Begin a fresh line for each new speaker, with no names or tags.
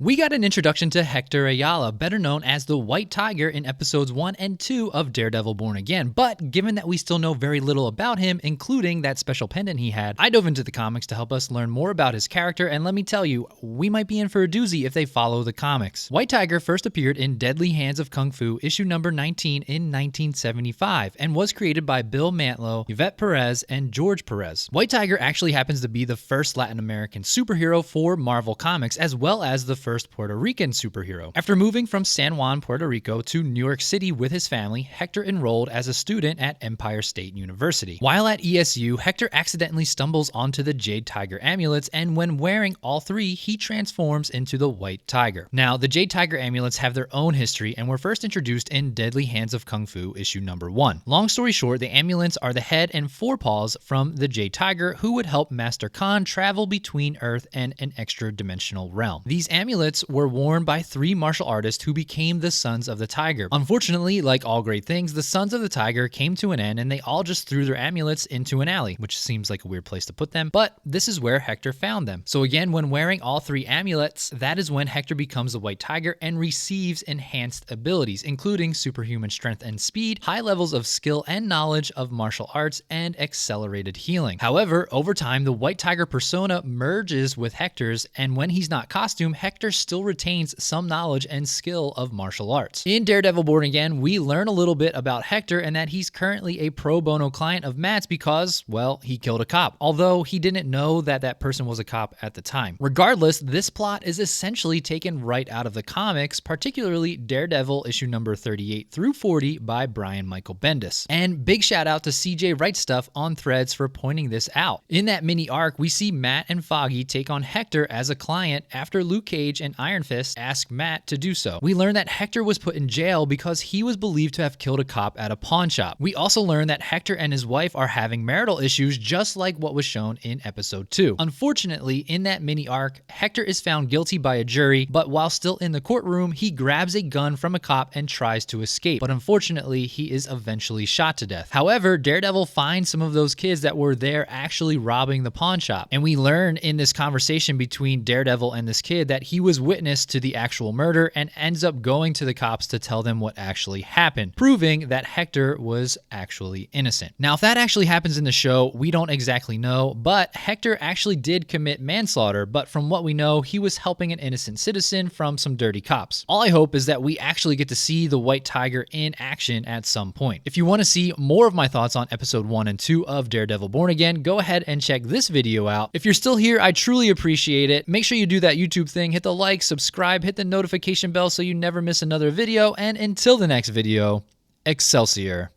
We got an introduction to Hector Ayala, better known as the White Tiger, in episodes 1 and 2 of Daredevil Born Again, but given that we still know very little about him, including that special pendant he had, I dove into the comics to help us learn more about his character, and let me tell you, we might be in for a doozy if they follow the comics. White Tiger first appeared in Deadly Hands of Kung Fu, issue number 19 in 1975, and was created by Bill Mantlo, Yvette Perez, and George Perez. White Tiger actually happens to be the first Latin American superhero for Marvel Comics, as well as the first Puerto Rican superhero. After moving from San Juan, Puerto Rico to New York City with his family, Hector enrolled as a student at Empire State University. While at ESU, Hector accidentally stumbles onto the Jade Tiger amulets, and when wearing all three, he transforms into the White Tiger. Now, the Jade Tiger amulets have their own history and were first introduced in Deadly Hands of Kung Fu, issue number 1. Long story short, the amulets are the head and forepaws from the Jade Tiger, who would help Master Khan travel between Earth and an extra-dimensional realm. These amulets were worn by 3 martial artists who became the Sons of the Tiger. Unfortunately, like all great things, the Sons of the Tiger came to an end and they all just threw their amulets into an alley, which seems like a weird place to put them, but this is where Hector found them. So again, when wearing all 3 amulets, that is when Hector becomes the White Tiger and receives enhanced abilities, including superhuman strength and speed, high levels of skill and knowledge of martial arts, and accelerated healing. However, over time, the White Tiger persona merges with Hector's, and when he's not costume, Hector still retains some knowledge and skill of martial arts. In Daredevil Born Again, we learn a little bit about Hector and that he's currently a pro bono client of Matt's because, well, he killed a cop, although he didn't know that that person was a cop at the time. Regardless, this plot is essentially taken right out of the comics, particularly Daredevil issue number 38 through 40 by Brian Michael Bendis. And big shout out to CJ Wright Stuff on Threads for pointing this out. In that mini arc, we see Matt and Foggy take on Hector as a client after Luke Cage and Iron Fist ask Matt to do so. We learn that Hector was put in jail because he was believed to have killed a cop at a pawn shop. We also learn that Hector and his wife are having marital issues, just like what was shown in episode 2. Unfortunately, in that mini arc, Hector is found guilty by a jury, but while still in the courtroom, he grabs a gun from a cop and tries to escape. But unfortunately, he is eventually shot to death. However, Daredevil finds some of those kids that were there actually robbing the pawn shop. And we learn in this conversation between Daredevil and this kid that he was witness to the actual murder and ends up going to the cops to tell them what actually happened, proving that Hector was actually innocent. Now, if that actually happens in the show, we don't exactly know, but Hector actually did commit manslaughter, but from what we know, he was helping an innocent citizen from some dirty cops. All I hope is that we actually get to see the White Tiger in action at some point. If you want to see more of my thoughts on episode 1 and 2 of Daredevil Born Again, go ahead and check this video out. If you're still here, I truly appreciate it. Make sure you do that YouTube thing, hit the like, subscribe, hit the notification bell so you never miss another video, and until the next video, Excelsior.